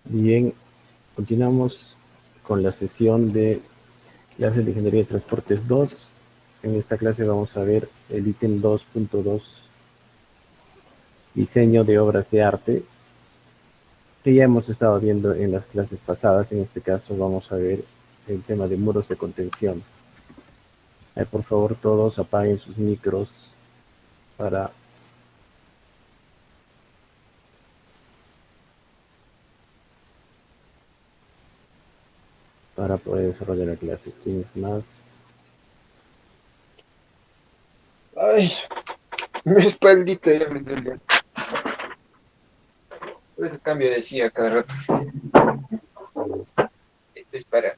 Bien, continuamos con la sesión de clases de Ingeniería de Transportes 2. En esta clase vamos a ver el ítem 2.2, diseño de obras de arte, que ya hemos estado viendo en las clases pasadas. En este caso vamos a ver el tema de muros de contención. Por favor, todos apaguen sus micros para, para poder desarrollar la clase. ¿Tienes más? Ay, mi espaldita ya me duele. Por eso cambio de silla cada rato. Esto es para.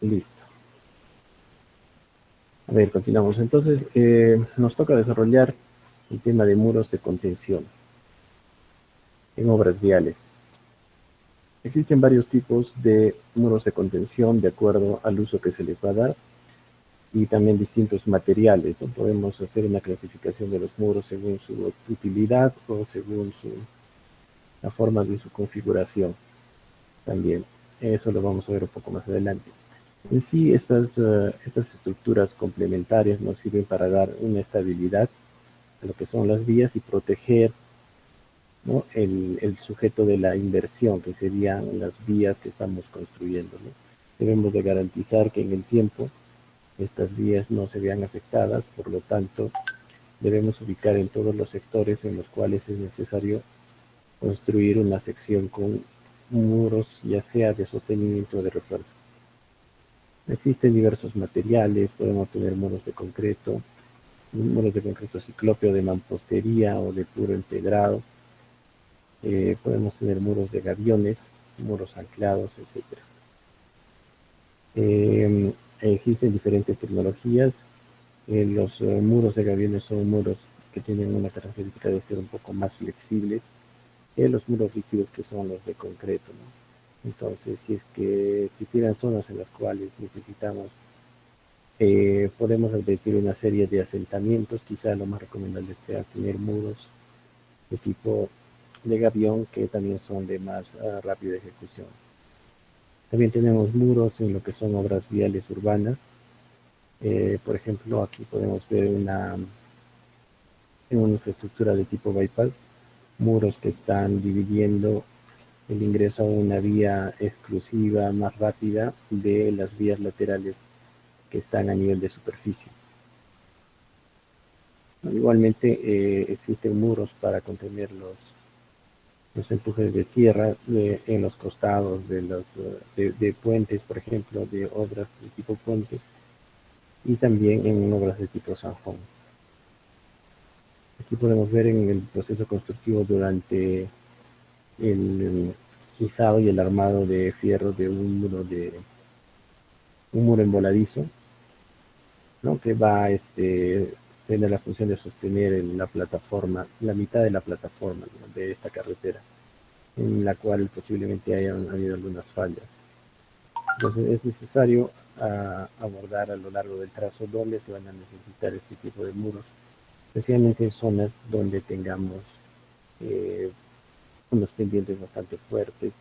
Listo. A ver, continuamos. Entonces, nos toca desarrollar el tema de muros de contención en obras viales. Existen varios tipos de muros de contención de acuerdo al uso que se les va a dar y también distintos materiales. ¿No? Podemos hacer una clasificación de los muros según su utilidad o según la forma de su configuración también. Eso lo vamos a ver un poco más adelante. En sí, estas estructuras complementarias nos sirven para dar una estabilidad a lo que son las vías y proteger, ¿no? el sujeto de la inversión, que serían las vías que estamos construyendo. ¿No? Debemos de garantizar que en el tiempo estas vías no se vean afectadas, por lo tanto, debemos ubicar en todos los sectores en los cuales es necesario construir una sección con muros, ya sea de sostenimiento o de refuerzo. Existen diversos materiales, podemos tener muros de concreto ciclópeo, de mampostería o de puro empedrado. Podemos tener muros de gaviones, muros anclados, etcétera. Existen diferentes tecnologías. Los muros de gaviones son muros que tienen una característica de ser un poco más flexibles que los muros rígidos que son los de concreto. ¿No? Entonces, si es que existieran zonas en las cuales necesitamos, podemos advertir una serie de asentamientos, quizá lo más recomendable sea tener muros de tipo de gavión que también son de más rápida ejecución. También tenemos muros en lo que son obras viales urbanas. Por ejemplo, aquí podemos ver en una infraestructura de tipo bypass, muros que están dividiendo el ingreso a una vía exclusiva más rápida de las vías laterales que están a nivel de superficie. Igualmente existen muros para contener los empujes de tierra en los costados de puentes, por ejemplo, de obras de tipo puente y también en obras de tipo zanjón. Aquí podemos ver en el proceso constructivo durante el izado y el armado de fierro de un muro emboladizo, ¿no? Que va tener la función de sostener la plataforma, la mitad de la plataforma, ¿no? De esta carretera, en la cual posiblemente hayan habido algunas fallas. Entonces es necesario abordar a lo largo del trazo dónde se van a necesitar este tipo de muros, especialmente en zonas donde tengamos eh, unos pendientes bastante fuertes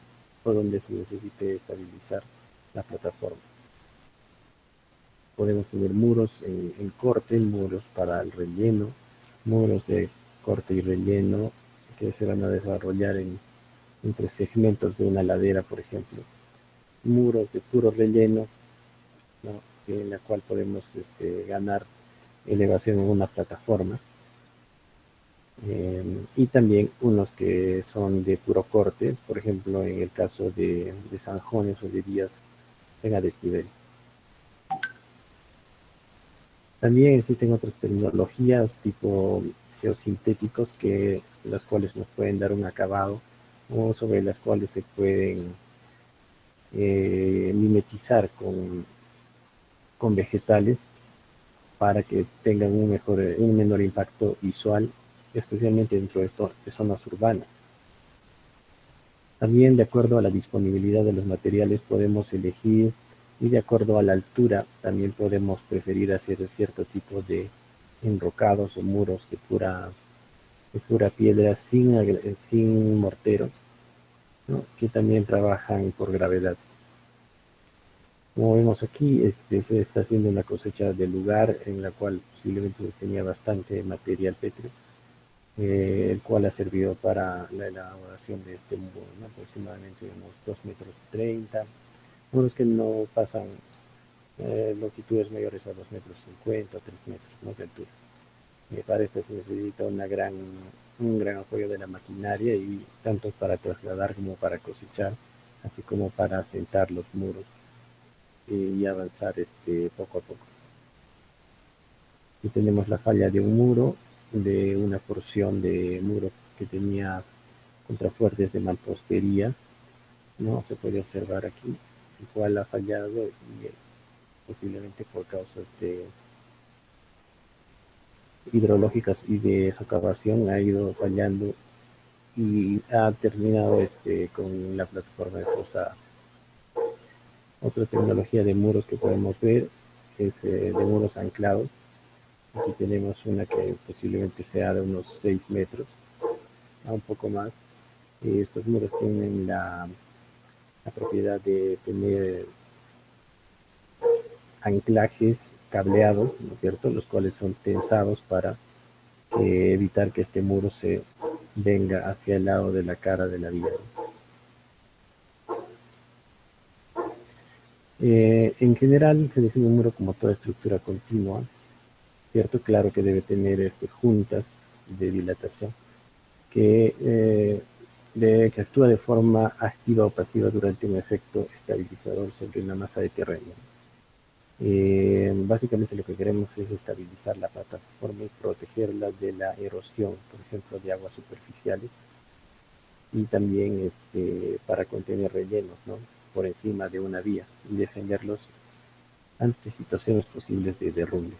o donde se necesite estabilizar la plataforma. Podemos tener muros en corte, muros para el relleno, muros de corte y relleno que se van a desarrollar entre segmentos de una ladera, por ejemplo. Muros de puro relleno, ¿no? En la cual podemos ganar elevación en una plataforma. Y también unos que son de puro corte, por ejemplo, en el caso de zanjones o de vías en a desnivel. También existen otras tecnologías tipo geosintéticos que las cuales nos pueden dar un acabado o sobre las cuales se pueden mimetizar con vegetales para que tengan un menor impacto visual, especialmente dentro de zonas urbanas. También de acuerdo a la disponibilidad de los materiales podemos elegir y de acuerdo a la altura también podemos preferir hacer cierto tipo enrocados o muros de pura piedra sin mortero, ¿no? Que también trabajan por gravedad. Como vemos aquí, se está haciendo una cosecha del lugar en la cual posiblemente tenía bastante material pétreo, el cual ha servido para la elaboración de este muro, ¿no? Aproximadamente unos 2,30 m, muros que no pasan longitudes mayores a 2,50 m o 3 metros, ¿no? De altura. Para esto se necesita un gran apoyo de la maquinaria, y tanto para trasladar como para cosechar, así como para asentar los muros y avanzar poco a poco. Y tenemos la falla de un muro, de una porción de muro que tenía contrafuertes de mampostería, ¿no? Se puede observar aquí, el cual ha fallado, y posiblemente por causas hidrológicas y de socavación ha ido fallando y ha terminado con la plataforma destrozada. Otra tecnología de muros que podemos ver es de muros anclados. Aquí tenemos una que posiblemente sea de unos 6 metros, a un poco más. Estos muros tienen la propiedad de tener anclajes cableados, ¿no es cierto?, los cuales son tensados para evitar que este muro se venga hacia el lado de la cara de la vía. En general se define un muro como toda estructura continua, ¿cierto? Claro que debe tener juntas de dilatación que actúa de forma activa o pasiva durante un efecto estabilizador sobre una masa de terreno. Básicamente lo que queremos es estabilizar la plataforma y protegerla de la erosión, por ejemplo, de aguas superficiales, y también para contener rellenos, ¿no?, por encima de una vía, y defenderlos ante situaciones posibles de derrumbes.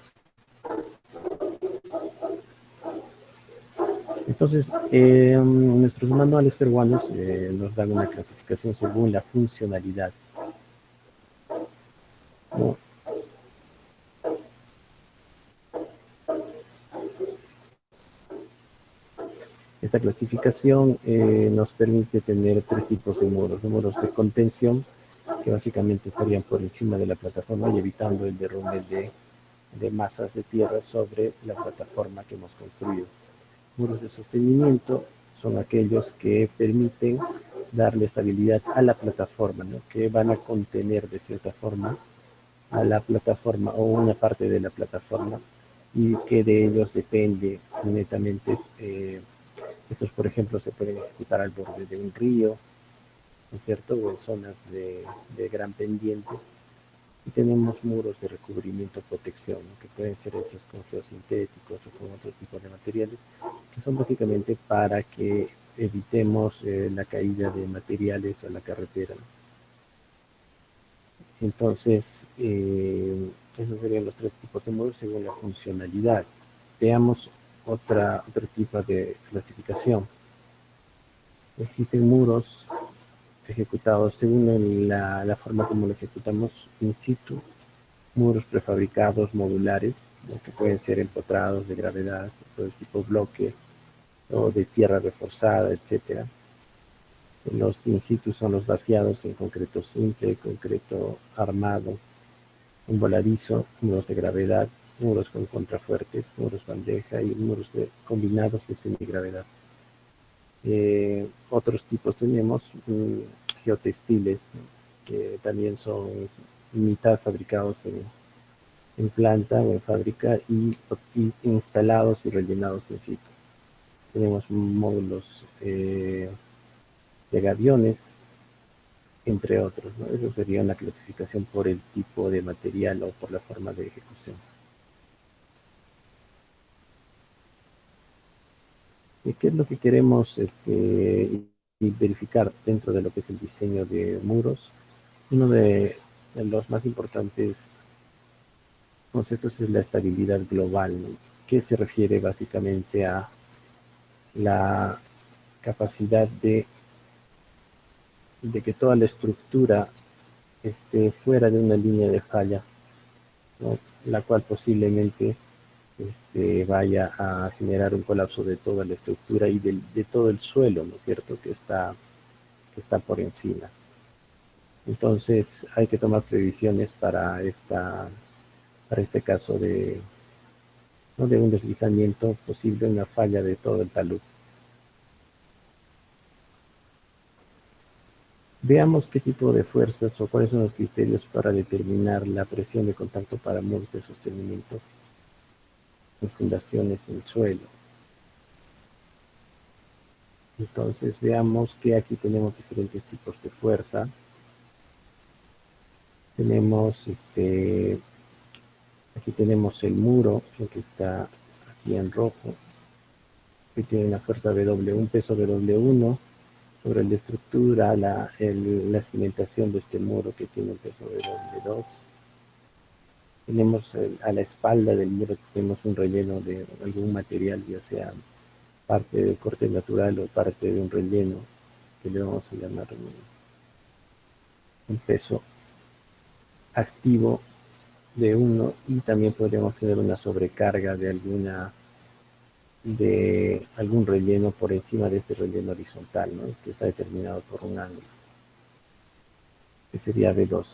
Entonces, nuestros manuales peruanos nos dan una clasificación según la funcionalidad, ¿no? Esta clasificación nos permite tener tres tipos de muros: muros de contención, que básicamente estarían por encima de la plataforma y evitando el derrumbe de masas de tierra sobre la plataforma que hemos construido. Muros de sostenimiento son aquellos que permiten darle estabilidad a la plataforma, ¿no?, que van a contener de cierta forma a la plataforma o una parte de la plataforma, y que de ellos depende netamente. Estos, por ejemplo, se pueden ejecutar al borde de un río, ¿no es cierto?, o en zonas de gran pendiente. Y tenemos muros de recubrimiento o protección, ¿no?, que pueden ser hechos con geosintéticos o con otro tipo de materiales, que son básicamente para que evitemos la caída de materiales a la carretera, ¿no? Entonces, esos serían los tres tipos de muros según la funcionalidad. Veamos otro tipo de clasificación. Existen muros ejecutados según la forma como lo ejecutamos in situ, muros prefabricados modulares, ¿no?, que pueden ser empotrados de gravedad, de tipo bloque o de tierra reforzada, etcétera. Los in situ son los vaciados en concreto simple, concreto armado, un voladizo, muros de gravedad, muros con contrafuertes, muros bandeja y muros combinados de semigravedad. Otros tipos tenemos geotextiles, ¿no?, que también son mitad fabricados en planta o en fábrica y instalados y rellenados in situ. Tenemos módulos de gaviones, entre otros, ¿no? Eso sería una clasificación por el tipo de material o por la forma de ejecución. ¿Y qué es lo que queremos verificar dentro de lo que es el diseño de muros? Uno de los más importantes conceptos es la estabilidad global, ¿no?, que se refiere básicamente a la capacidad de que toda la estructura esté fuera de una línea de falla, ¿no?, la cual posiblemente vaya a generar un colapso de toda la estructura y de todo el suelo, ¿no es cierto?, que está por encima. Entonces hay que tomar previsiones para este caso de, ¿no?, de un deslizamiento posible, una falla de todo el talud. Veamos qué tipo de fuerzas o cuáles son los criterios para determinar la presión de contacto para muros de sostenimiento en fundaciones en suelo. Entonces veamos que aquí tenemos diferentes tipos de fuerza. Tenemos aquí tenemos el muro, el que está aquí en rojo, que tiene una fuerza W, un peso W1 sobre la estructura, la cimentación de este muro que tiene un peso W2. Tenemos a la espalda del muro, tenemos un relleno de algún material, ya sea parte de corte natural o parte de un relleno, que le vamos a llamar un peso activo de uno, y también podríamos tener una sobrecarga de algún relleno por encima de este relleno horizontal, ¿no?, que está determinado por un ángulo, que sería B2.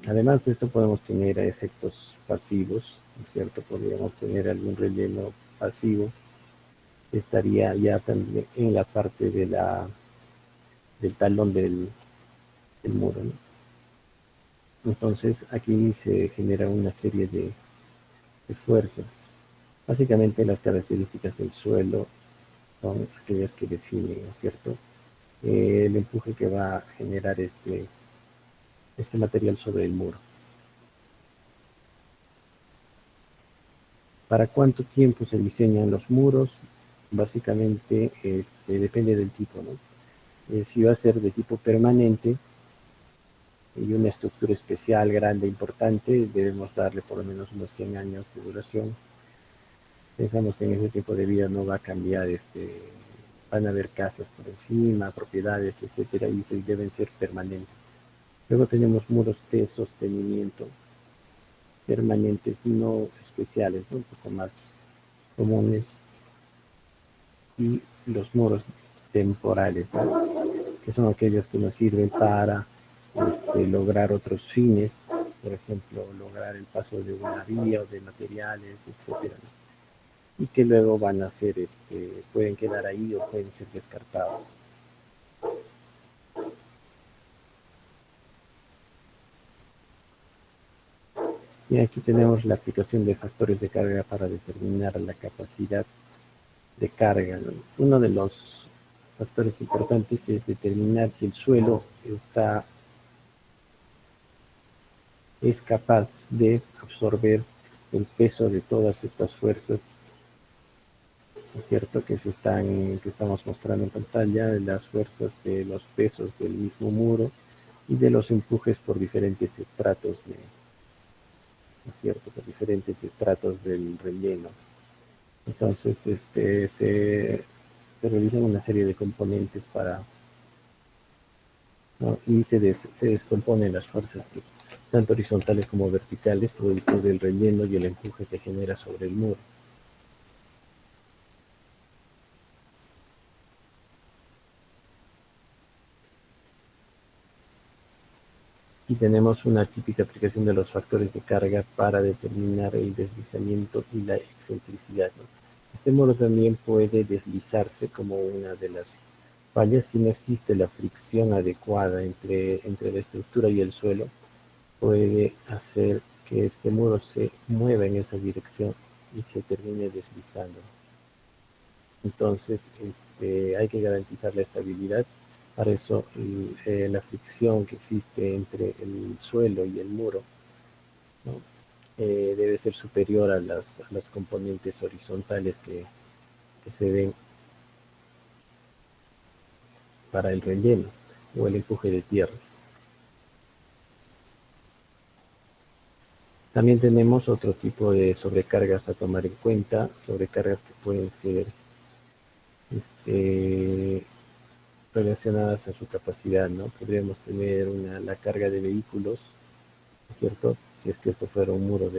Además de esto podemos tener efectos pasivos, ¿no es cierto? Podríamos tener algún relleno pasivo que estaría ya también en la parte del talón del muro, ¿no? Entonces aquí se genera una serie de fuerzas. Básicamente las características del suelo son aquellas que definen, ¿no es cierto?, el empuje que va a generar este material sobre el muro. ¿Para cuánto tiempo se diseñan los muros? Básicamente depende del tipo, ¿no? Si va a ser de tipo permanente y una estructura especial, grande, importante, debemos darle por lo menos unos 100 años de duración. Pensamos que en ese tiempo de vida no va a cambiar, van a haber casas por encima, propiedades, etcétera, y deben ser permanentes. Luego tenemos muros de sostenimiento permanentes, no especiales, ¿no?, un poco más comunes, y los muros temporales, ¿no?, que son aquellos que nos sirven para lograr otros fines, por ejemplo, lograr el paso de una vía o de materiales, etcétera, ¿no?, y que luego van a ser, pueden quedar ahí o pueden ser descartados. Y aquí tenemos la aplicación de factores de carga para determinar la capacidad de carga, ¿no? Uno de los factores importantes es determinar si el suelo es capaz de absorber el peso de todas estas fuerzas, ¿no es cierto?, que estamos mostrando en pantalla, de las fuerzas de los pesos del mismo muro y de los empujes por diferentes estratos ¿no es cierto?, por diferentes estratos del relleno. Entonces, se realizan una serie de componentes ¿no?, y se descomponen las fuerzas, tanto horizontales como verticales, producto del relleno y el empuje que genera sobre el muro. Y tenemos una típica aplicación de los factores de carga para determinar el deslizamiento y la excentricidad, ¿no? Este muro también puede deslizarse como una de las fallas si no existe la fricción adecuada entre la estructura y el suelo. Puede hacer que este muro se mueva en esa dirección y se termine deslizando. Entonces, hay que garantizar la estabilidad. Para eso, la fricción que existe entre el suelo y el muro, ¿no?, debe ser superior a las componentes horizontales que se ven para el relleno o el empuje de tierra. También tenemos otro tipo de sobrecargas a tomar en cuenta, sobrecargas que pueden ser relacionadas a su capacidad, ¿no? Podríamos tener la carga de vehículos, ¿no es cierto? Si es que esto fuera un muro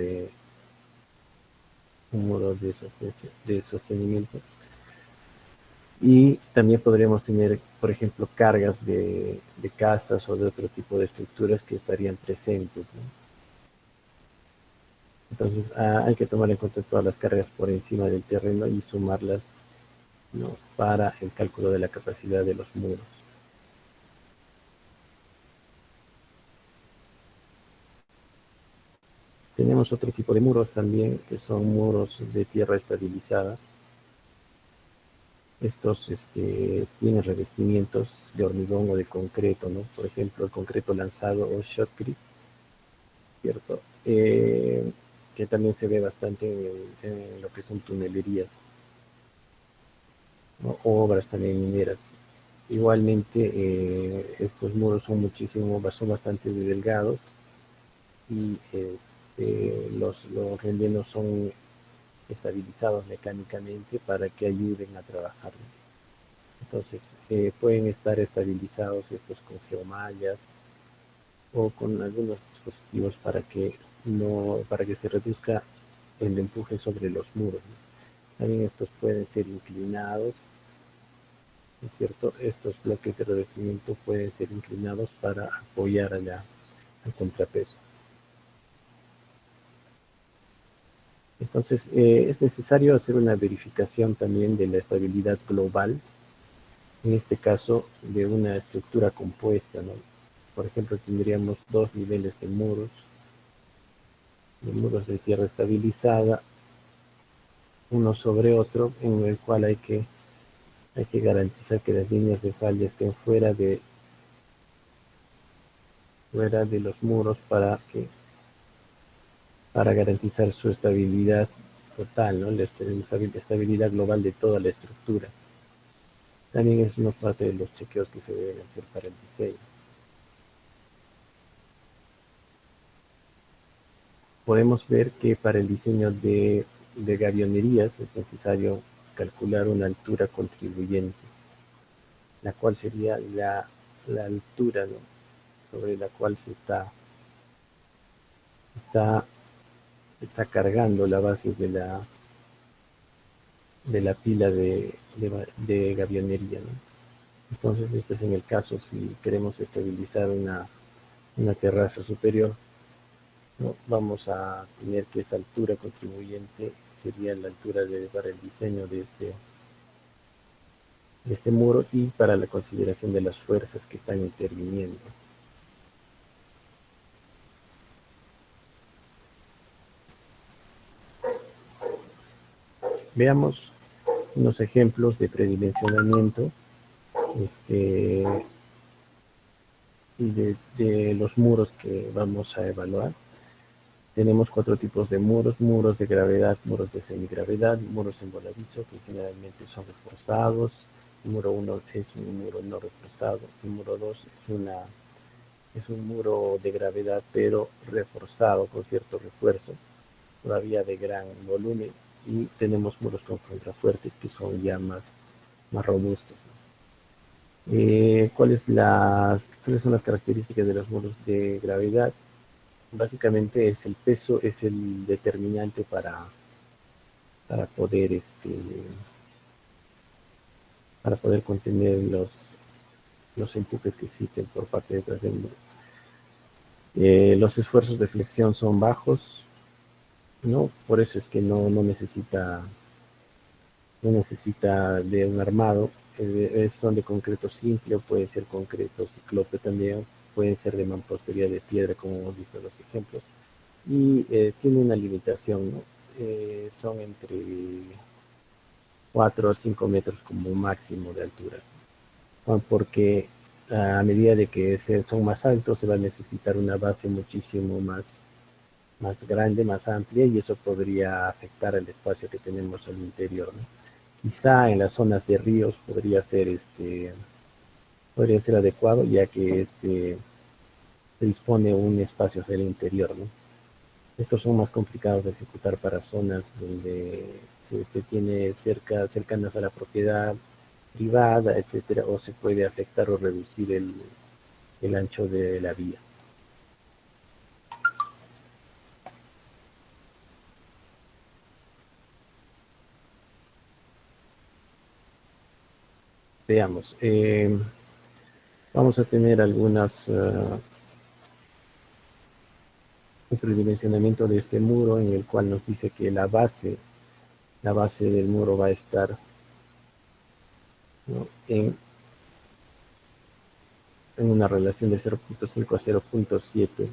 un muro de sostenimiento. Y también podríamos tener, por ejemplo, cargas de casas o de otro tipo de estructuras que estarían presentes, ¿no? Entonces hay que tomar en cuenta todas las cargas por encima del terreno y sumarlas, ¿no?, para el cálculo de la capacidad de los muros. Tenemos otro tipo de muros también, que son muros de tierra estabilizada. Estos tienen revestimientos de hormigón o de concreto, ¿no? Por ejemplo, el concreto lanzado o shotcrete, ¿cierto? Que también se ve bastante en lo que son tunelerías, ¿no?, o obras también mineras. Igualmente, estos muros son bastante delgados y los rellenos son estabilizados mecánicamente para que ayuden a trabajar. Entonces, pueden estar estabilizados estos con geomallas o con algunos dispositivos para que se reduzca el empuje sobre los muros, ¿no? También estos pueden ser inclinados, ¿no es cierto? Estos bloques de revestimiento pueden ser inclinados para apoyar al contrapeso. Entonces, es necesario hacer una verificación también de la estabilidad global, en este caso de una estructura compuesta, ¿no? Por ejemplo, tendríamos dos niveles de muros de tierra estabilizada, uno sobre otro, en el cual hay que garantizar que las líneas de falla estén fuera de los muros para garantizar su estabilidad total, ¿no? La estabilidad global de toda la estructura. También es una parte de los chequeos que se deben hacer para el diseño. Podemos ver que para el diseño de gavionerías es necesario calcular una altura contribuyente, la cual sería la altura, ¿no?, sobre la cual está, está cargando la base de la pila de gavionería, ¿no? Entonces, este es en el caso si queremos estabilizar una terraza superior, ¿no? Vamos a tener que esa altura contribuyente sería la altura para el diseño de este muro y para la consideración de las fuerzas que están interviniendo. Veamos unos ejemplos de predimensionamiento, este, y de los muros que vamos a evaluar. Tenemos cuatro tipos de muros de gravedad, muros de semigravedad, muros en voladizo, que generalmente son reforzados. El muro 1 es un muro no reforzado, el muro 2 es un muro de gravedad, pero reforzado con cierto refuerzo, todavía de gran volumen, y tenemos muros con contrafuertes que son ya más robustos. ¿Cuáles son las características de los muros de gravedad? Básicamente es el peso, es el determinante para poder, para poder contener los empujes que existen por parte detrás del muro. Los esfuerzos de flexión son bajos, ¿no? Por eso es que no necesita de un armado. Son de concreto simple, o puede ser concreto ciclope también, pueden ser de mampostería de piedra, como hemos visto en los ejemplos. Y tiene una limitación, ¿no? Son entre 4 o 5 metros como máximo de altura, porque a medida de que son más altos se va a necesitar una base muchísimo más grande, más amplia, y eso podría afectar el espacio que tenemos al interior, ¿no? Quizá en las zonas de ríos podría ser adecuado, ya que se dispone un espacio hacia el interior, ¿no? Estos son más complicados de ejecutar para zonas donde se tiene cercanas a la propiedad privada, etcétera, o se puede afectar o reducir el ancho de la vía. veamos. Vamos a tener algunas un predimensionamiento de este muro en el cual nos dice que la base del muro va a estar, ¿no?, en una relación de 0.5 a 0.7.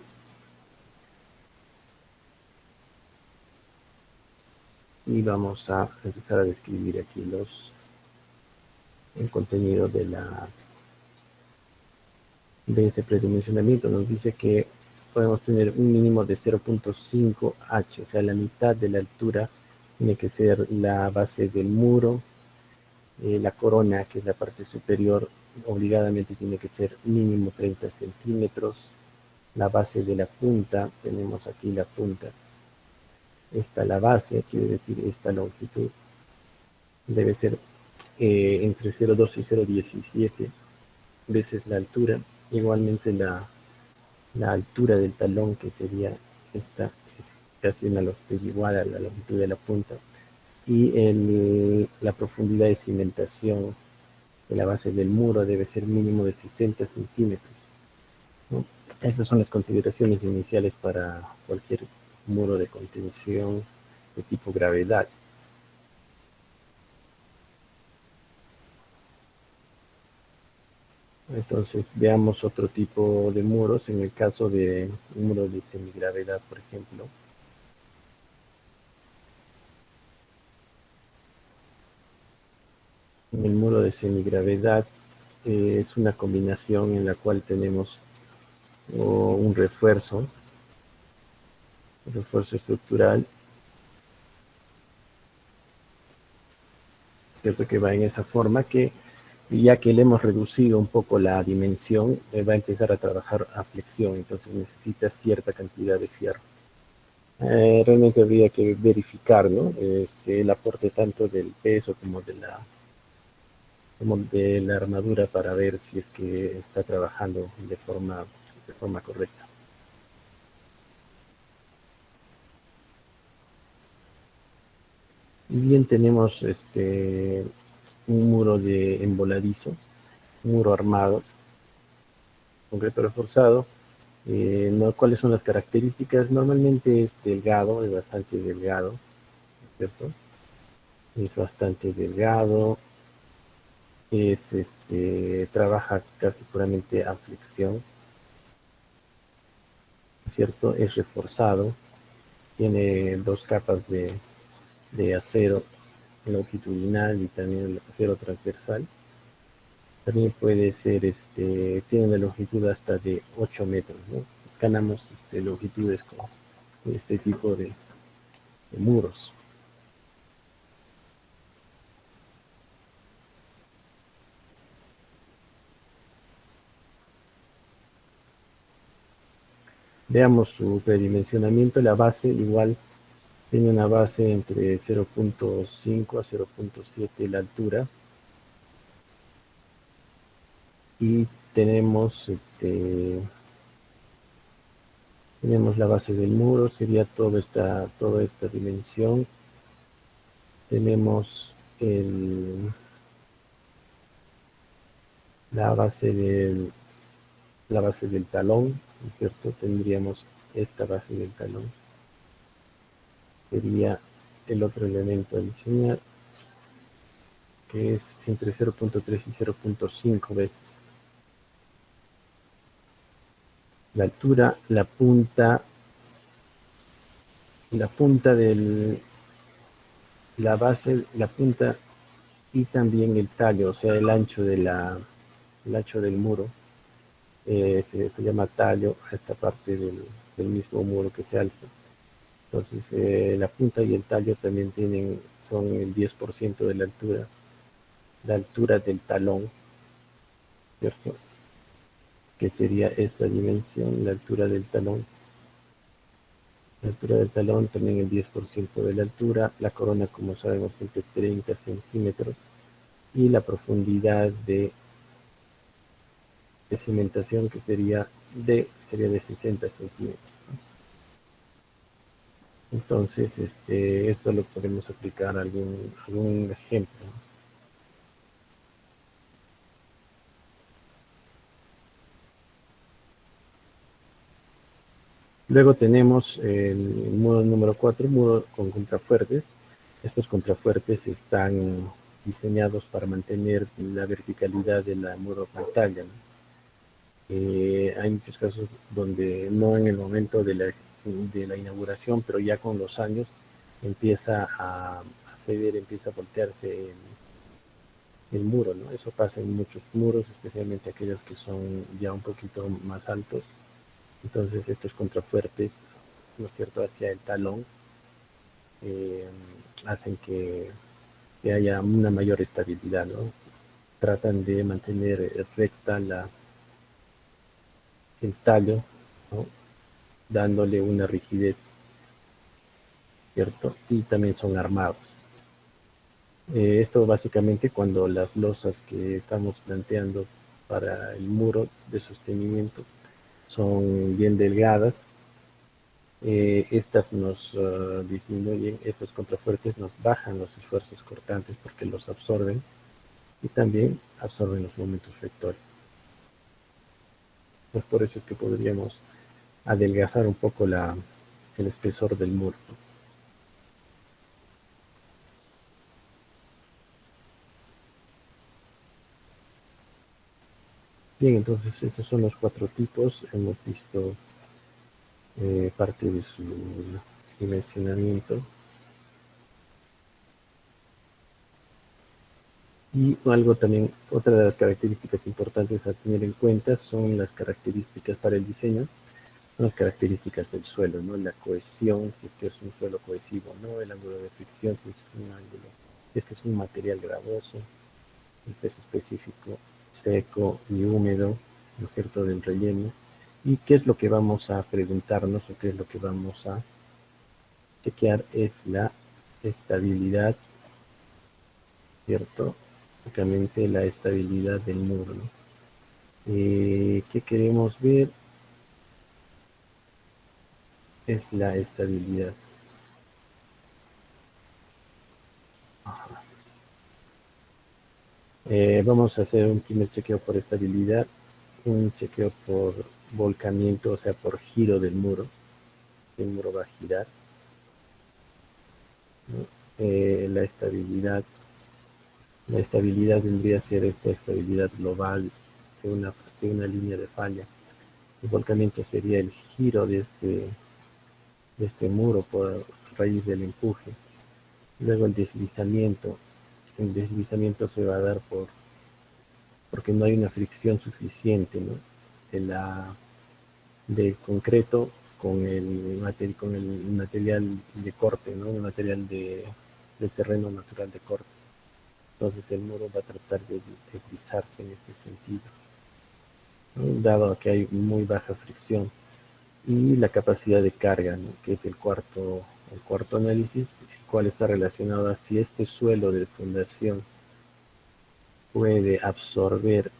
Y vamos a empezar a describir aquí el contenido de este predimensionamiento. Nos dice que podemos tener un mínimo de 0.5 H, o sea, la mitad de la altura tiene que ser la base del muro. La corona, que es la parte superior, obligadamente tiene que ser mínimo 30 centímetros. La base de la punta, tenemos aquí la punta, esta la base, quiere decir esta longitud, debe ser entre 0,2 y 0,17 veces la altura. Igualmente la altura del talón, que sería esta, es casi una longitud igual a la longitud de la punta. Y la profundidad de cimentación de la base del muro debe ser mínimo de 60 centímetros, ¿no? Estas son las consideraciones iniciales para cualquier muro de contención de tipo gravedad. Entonces veamos otro tipo de muros. En el caso de un muro de semigravedad, por ejemplo, en el muro de semigravedad es una combinación en la cual tenemos un refuerzo estructural, ¿cierto?, que va en esa forma, que ya que le hemos reducido un poco la dimensión, va a empezar a trabajar a flexión, entonces necesita cierta cantidad de fierro. Realmente habría que verificar, ¿no?, el aporte tanto del peso como de la armadura, para ver si es que está trabajando de forma correcta. Y bien, tenemos un muro de emboladizo, muro armado, concreto reforzado. ¿No? ¿Cuáles son las características? Normalmente es delgado, es bastante delgado, ¿cierto? Es bastante delgado, trabaja casi puramente a flexión, ¿cierto? Es reforzado, tiene dos capas de acero longitudinal y también el acero transversal. También puede ser, tiene una longitud hasta de 8 metros, ¿no? Ganamos longitudes con este tipo de muros. Veamos su predimensionamiento. La base igual tiene una base entre 0.5 a 0.7 la altura. Y tenemos, tenemos la base del muro, sería toda esta dimensión. Tenemos la base la base del talón, ¿cierto? Tendríamos esta base del talón. Sería el otro elemento adicional, que es entre 0.3 y 0.5 veces. La altura, la punta la base, la punta y también el tallo, o sea, el ancho el ancho del muro, se llama tallo a esta parte del mismo muro que se alza. Entonces, la punta y el tallo también son el 10% de la altura del talón, ¿cierto? Que sería esta dimensión, la altura del talón. La altura del talón también el 10% de la altura. La corona, como sabemos, es de 30 centímetros. Y la profundidad de cimentación, que sería de 60 centímetros. Entonces, esto lo podemos aplicar a algún ejemplo. Luego tenemos el muro número 4, muro con contrafuertes. Estos contrafuertes están diseñados para mantener la verticalidad de la muro pantalla, ¿no? Hay muchos casos donde no en el momento de la inauguración, pero ya con los años empieza a ceder, empieza a voltearse el muro, ¿no? Eso pasa en muchos muros, especialmente aquellos que son ya un poquito más altos. Entonces estos contrafuertes, ¿no es cierto?, hacia el talón, eh, hacen que haya una mayor estabilidad, ¿no? Tratan de mantener recta el tallo, ¿no?, dándole una rigidez, ¿cierto? Y también son armados. Esto básicamente cuando las losas que estamos planteando para el muro de sostenimiento son bien delgadas, estas nos disminuyen, estos contrafuertes nos bajan los esfuerzos cortantes porque los absorben y también absorben los momentos vectores. Pues por eso es que podríamos adelgazar un poco el espesor del muro. Bien, entonces esos son los 4 tipos. Hemos visto parte de su dimensionamiento. Y algo también, otra de las características importantes a tener en cuenta son las características para el diseño, son las características del suelo, ¿no? La cohesión, si es que es un suelo cohesivo, ¿no? El ángulo de fricción, si es un ángulo, si es que es un material gravoso, el peso específico, seco y húmedo, ¿no es cierto?, del relleno. ¿Y qué es lo que vamos a preguntarnos o qué es lo que vamos a chequear? Es la estabilidad, ¿cierto? Básicamente la estabilidad del muro, ¿no? ¿Qué queremos ver? Es la estabilidad. Vamos a hacer un primer chequeo por estabilidad, un chequeo por volcamiento, o sea, por giro del muro. El muro va a girar, ¿no? La estabilidad vendría a ser esta estabilidad global de una línea de falla. El volcamiento sería el giro de este muro por raíz del empuje. Luego el deslizamiento. El deslizamiento se va a dar porque no hay una fricción suficiente, ¿no?, de del concreto con el material de corte, ¿no?, el material del terreno natural de corte. Entonces el muro va a tratar de deslizarse en este sentido, ¿no?, dado que hay muy baja fricción. Y la capacidad de carga, ¿no?, que es el cuarto análisis, el cual está relacionado a si este suelo de fundación puede absorber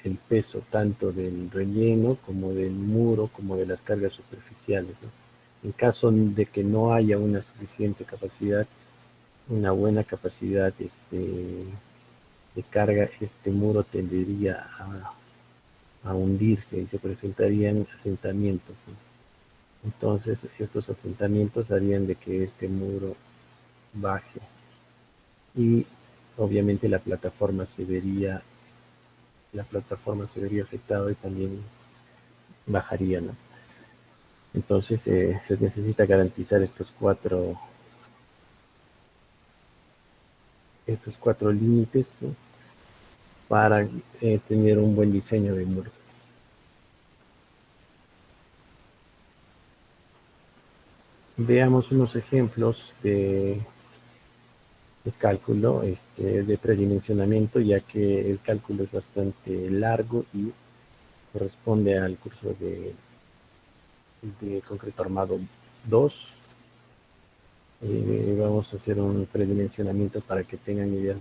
el peso tanto del relleno como del muro, como de las cargas superficiales, ¿no? En caso de que no haya una suficiente capacidad, una buena capacidad de carga, este muro tendería a hundirse y se presentarían asentamientos, ¿no? Entonces, estos asentamientos harían de que este muro baje y obviamente la plataforma se vería afectada y también bajaría, ¿no? Entonces se necesita garantizar estos cuatro límites, ¿no?, para tener un buen diseño de muro. Veamos unos ejemplos de cálculo, de predimensionamiento, ya que el cálculo es bastante largo y corresponde al curso de concreto armado 2. Vamos a hacer un predimensionamiento para que tengan ideas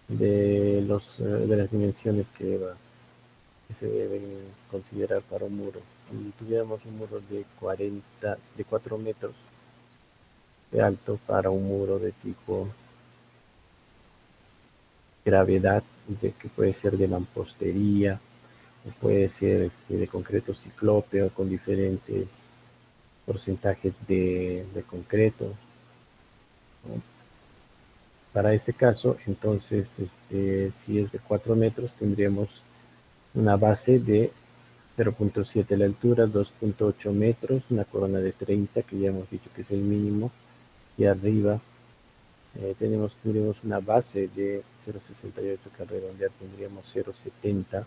de las dimensiones que se deben considerar para un muro. Si tuviéramos un muro de 4 metros de alto para un muro de tipo gravedad, que puede ser de mampostería, o puede ser de concreto ciclópeo con diferentes porcentajes de concreto, ¿no? Para este caso, entonces, si es de 4 metros, tendríamos una base de 0.7 la altura, 2.8 metros, una corona de 30, que ya hemos dicho que es el mínimo, y arriba tendríamos una base de 0.68, que al redondear tendríamos 0.70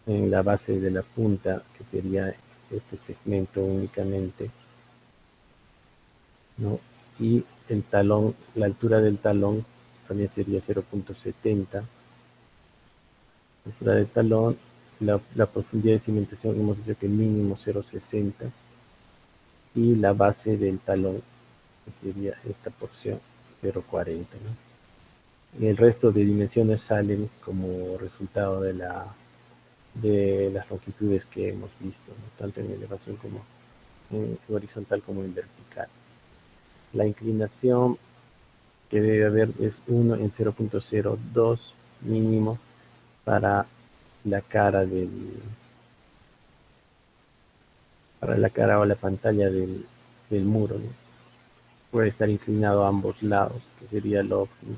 en la base de la punta, que sería este segmento únicamente, ¿no? Y el talón, la altura del talón también sería 0.70. La altura del talón, la profundidad de cimentación, hemos dicho que mínimo 0.60, y la base del talón, que sería esta porción, 0.40, ¿no? Y el resto de dimensiones salen como resultado de las longitudes que hemos visto, ¿no? Tanto en elevación como en horizontal como en vertical. La inclinación que debe haber es 1 en 0.02 mínimo para la cara para la cara o la pantalla del muro, ¿no? Puede estar inclinado a ambos lados, que sería lo óptimo,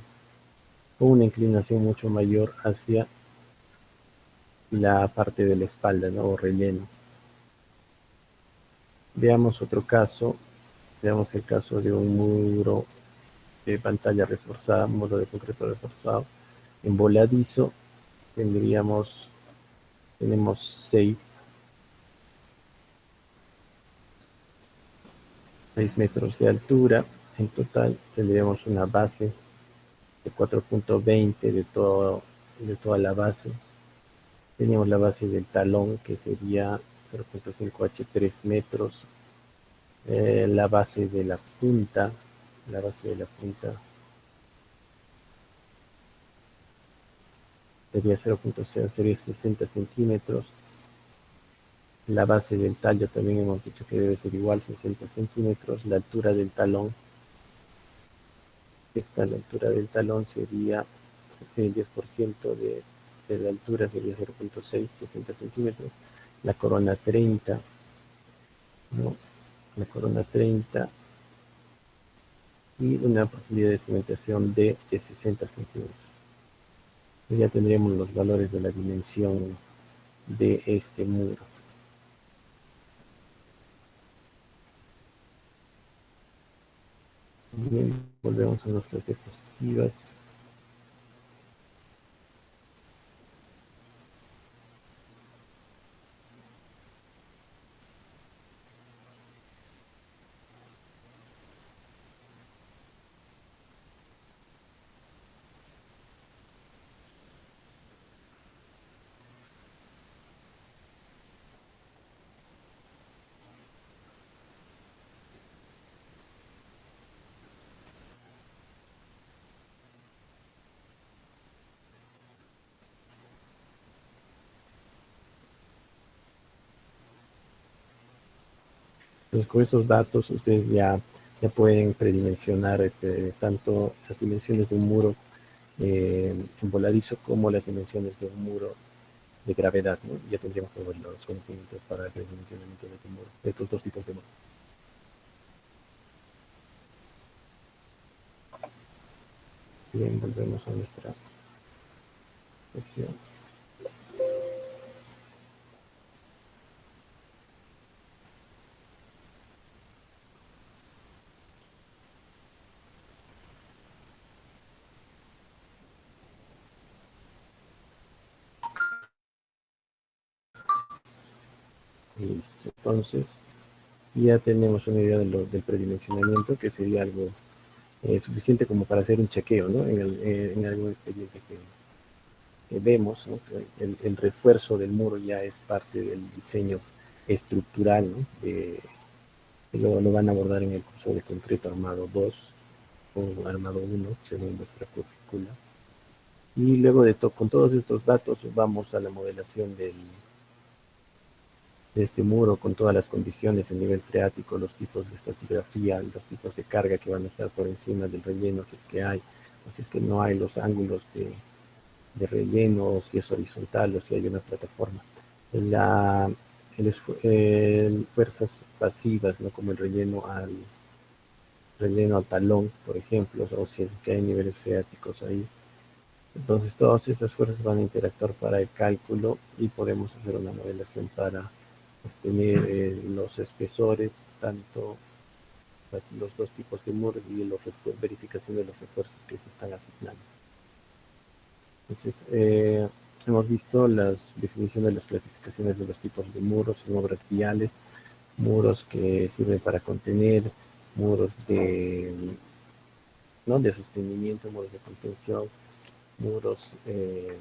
o una inclinación mucho mayor hacia la parte de la espalda, ¿no? O relleno. Veamos otro caso, veamos el caso de un muro de pantalla reforzada, un muro de concreto reforzado en voladizo. Tendríamos, tenemos 6 metros de altura. En total tendríamos una base de 4.20 de toda la base. Teníamos la base del talón, que sería 0.5H3 metros. La base de la base de la punta sería 0.0, sería 60 centímetros. La base del tallo también hemos dicho que debe ser igual, 60 centímetros. La altura del talón, la altura del talón sería el 10% de la altura, sería 0.6, 60 centímetros. La corona 30, ¿no? La corona 30, y una profundidad de cimentación de 60 centímetros. Y ya tendríamos los valores de la dimensión de este muro. Bien, volvemos a nuestras diapositivas. Entonces, con esos datos ustedes ya pueden predimensionar tanto las dimensiones de un muro en voladizo como las dimensiones de un muro de gravedad, ¿no? Ya tendríamos todos los conocimientos para el predimensionamiento de, muro, de estos dos tipos de muros. Bien, volvemos a nuestra sección. Listo. Entonces, ya tenemos una idea del predimensionamiento, que sería algo suficiente como para hacer un chequeo, ¿no? En algún expediente que vemos, ¿no? El refuerzo del muro ya es parte del diseño estructural, ¿no? Que lo van a abordar en el curso de concreto armado 2 o armado 1, según vuestra currícula. Y luego con todos estos datos vamos a la modelación de este muro con todas las condiciones, el nivel freático, los tipos de estratigrafía, los tipos de carga que van a estar por encima del relleno, si es que hay, o si es que no hay, los ángulos de relleno, o si es horizontal o si hay una plataforma. La, fuerzas pasivas, ¿no? Como el relleno al talón, por ejemplo, o si es que hay niveles freáticos ahí. Entonces todas esas fuerzas van a interactuar para el cálculo y podemos hacer una modelación para obtener los espesores, tanto los dos tipos de muros y verificación de los refuerzos que se están asignando. Entonces, hemos visto las definiciones de las clasificaciones de los tipos de muros en obras viales, muros que sirven para contener, muros ¿no? de sostenimiento, muros de contención, muros de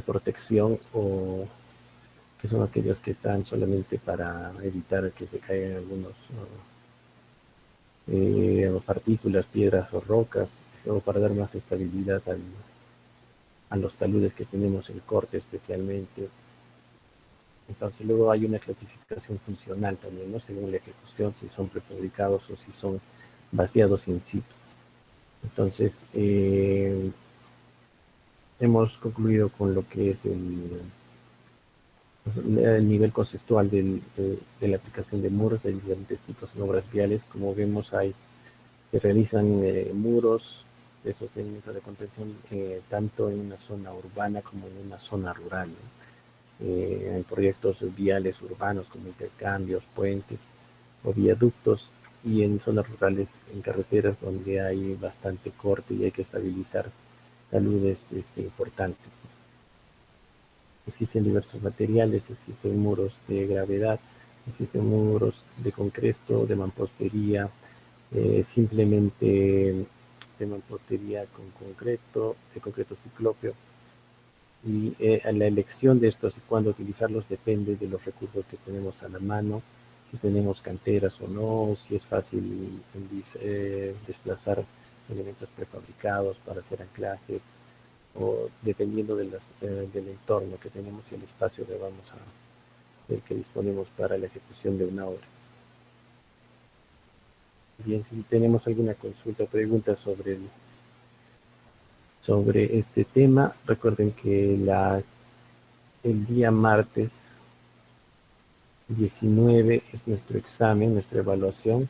protección o que son aquellos que están solamente para evitar que se caigan algunos partículas, piedras o rocas, o para dar más estabilidad a los taludes que tenemos en corte especialmente. Entonces luego hay una clasificación funcional también, ¿no? Según la ejecución, si son prefabricados o si son vaciados in situ. Entonces, hemos concluido con lo que es el nivel conceptual de la aplicación de muros de diferentes tipos en obras viales. Como vemos, se realizan muros de sostenimiento de contención tanto en una zona urbana como en una zona rural, ¿no? En proyectos viales urbanos como intercambios, puentes o viaductos, y en zonas rurales, en carreteras donde hay bastante corte y hay que estabilizar taludes importantes. Existen diversos materiales, existen muros de gravedad, existen muros de concreto, de mampostería, simplemente de mampostería con concreto, de concreto ciclópeo. Y la elección de estos y cuándo utilizarlos depende de los recursos que tenemos a la mano, si tenemos canteras o no, si es fácil desplazar elementos prefabricados para hacer anclajes, o dependiendo del entorno que tenemos y el espacio del que disponemos para la ejecución de una obra. Bien, si tenemos alguna consulta o pregunta sobre este tema, recuerden que el día martes 19 es nuestro examen, nuestra evaluación,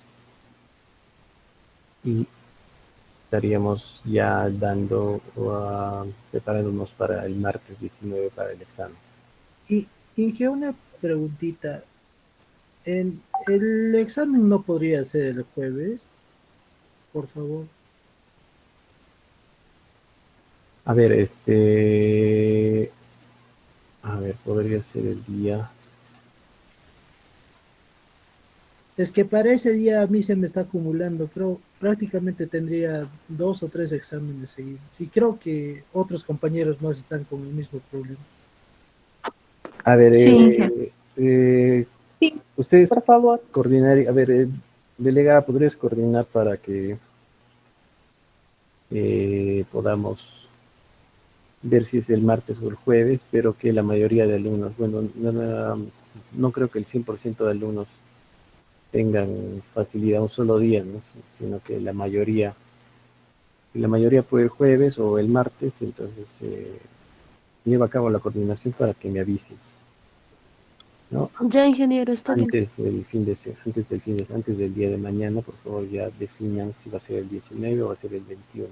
y estaríamos ya preparándonos para el martes 19 para el examen. Y Inge, una preguntita. ¿El examen no podría ser el jueves? Por favor. A ver, podría ser el día. Es que para ese día a mí se me está acumulando, creo, prácticamente tendría 2 o 3 exámenes seguidos. Y creo que otros compañeros más están con el mismo problema. A ver, Sí, sí, ustedes por favor. coordinar, a ver, delegada, ¿podrías coordinar para que podamos ver si es el martes o el jueves? Pero que la mayoría de alumnos, bueno, no creo que el 100% de alumnos tengan facilidad un solo día, ¿no? Sino que la mayoría puede el jueves o el martes. Entonces lleva a cabo la coordinación para que me avises, ¿no? Ya, ingeniero, está bien. Antes del día de mañana, por favor, ya definan si va a ser el 19 o va a ser el 21.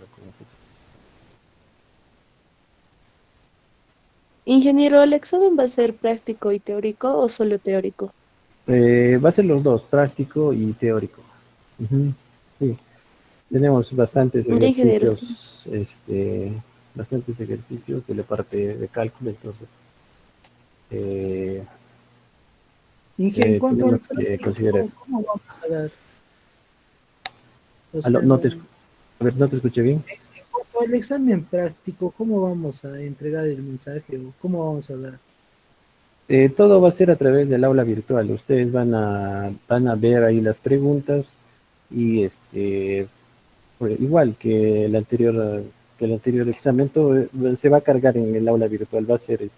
Ingeniero, ¿el examen va a ser práctico y teórico o solo teórico? Va a ser los dos, práctico y teórico. Ujú, sí. Tenemos Ya, ingeniero, está bien. bastantes ejercicios de la parte de cálculo. Entonces Inge, en cuanto tenemos al que considerar. práctico, ¿cómo vamos a dar? O Aló, sea, a ver, no te escuché bien. en cuanto al examen práctico, ¿cómo vamos a entregar el mensaje o cómo vamos a dar? Todo va a ser a través del aula virtual. Ustedes van a ver ahí las preguntas y pues, igual que el anterior examen, todo se va a cargar en el aula virtual. Va a ser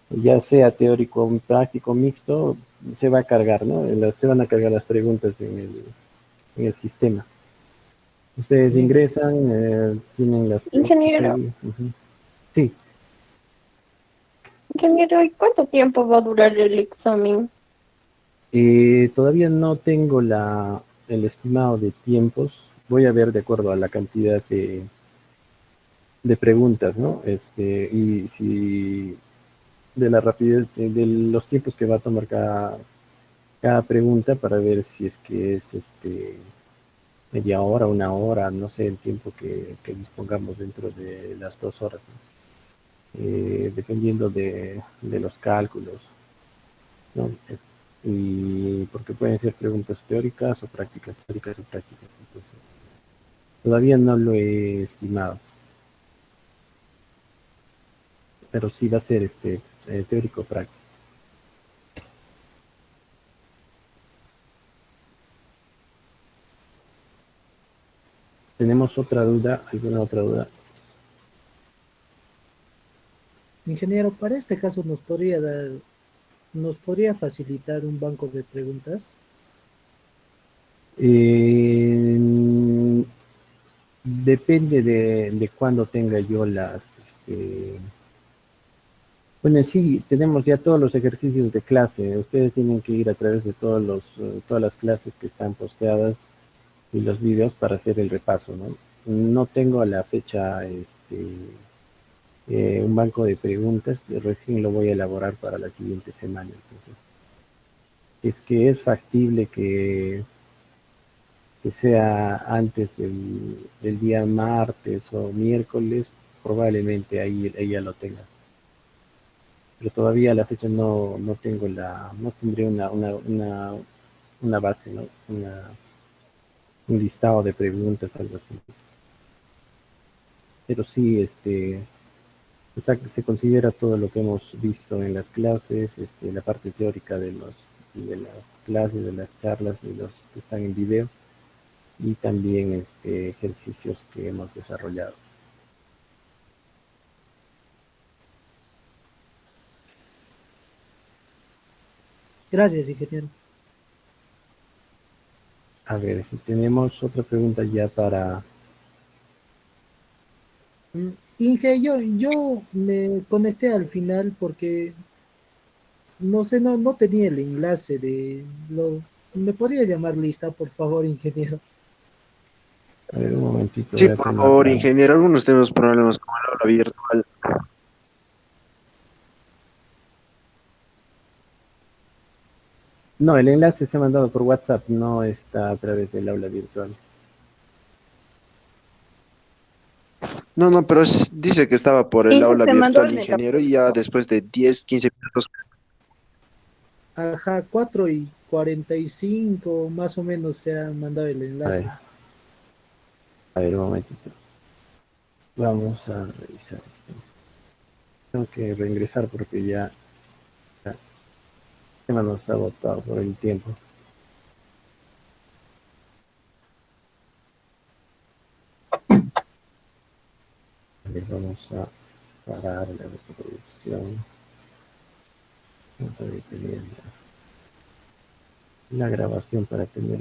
ya sea teórico o práctico mixto, se va a cargar, ¿no? Se van a cargar las preguntas en el sistema. Ustedes Bien. ingresan, tienen las preguntas Ingeniero, ahí. Ujú. Sí, Ingeniero, ¿y cuánto tiempo va a durar el examen? Todavía no tengo el estimado de tiempos. Voy a ver de acuerdo a la cantidad de preguntas, ¿no? Y si de la rapidez, de los tiempos que va a tomar cada pregunta para ver si es que es media hora, una hora, no sé el tiempo que dispongamos dentro de las 2 horas, ¿no? Dependiendo de los cálculos, ¿no? Y porque pueden ser preguntas teóricas o prácticas, teóricas o prácticas. Entonces, todavía no lo he estimado, pero sí va a ser teórico práctico. ¿Tenemos otra duda? ¿Alguna otra duda? Ingeniero, para este caso nos podría facilitar un banco de preguntas. Eh, Depende de cuándo tenga yo bueno, sí, tenemos ya todos los ejercicios de clase. Ustedes tienen que ir a través de todas las clases que están posteadas y los videos para hacer el repaso, ¿no? No tengo a la fecha un banco de preguntas, recién lo voy a elaborar para la siguiente semana. Entonces, es que es factible que sea antes del día martes o miércoles, probablemente ahí ella lo tenga. Pero todavía a la fecha no tengo no tendré una base, ¿no? Un listado de preguntas, algo así. Pero sí, se considera todo lo que hemos visto en las clases, la parte teórica de las clases, de las charlas, de los que están en video, y también ejercicios que hemos desarrollado. Gracias, ingeniero. A ver, si tenemos otra pregunta ya para... Inge, yo me conecté al final porque no sé, no tenía el enlace de los. ¿Me podría llamar lista, por favor, ingeniero? A ver, un momentito, Sí, voy a por tomar favor, la... ingeniero. Algunos tenemos problemas con el aula virtual. No, el enlace se ha mandado por WhatsApp, no está a través del aula virtual. No, no, pero dice que estaba por el Inge aula se mandó virtual, el ingeniero, y ya después de 10, 15 minutos. Ajá, 4:45 más o menos se ha mandado el A ver, enlace. un momentito. Vamos a revisar esto. Tengo que reingresar porque ya se me nos ha agotado por el tiempo. A ver, vamos a parar la reproducción. Vamos a detener la grabación para tener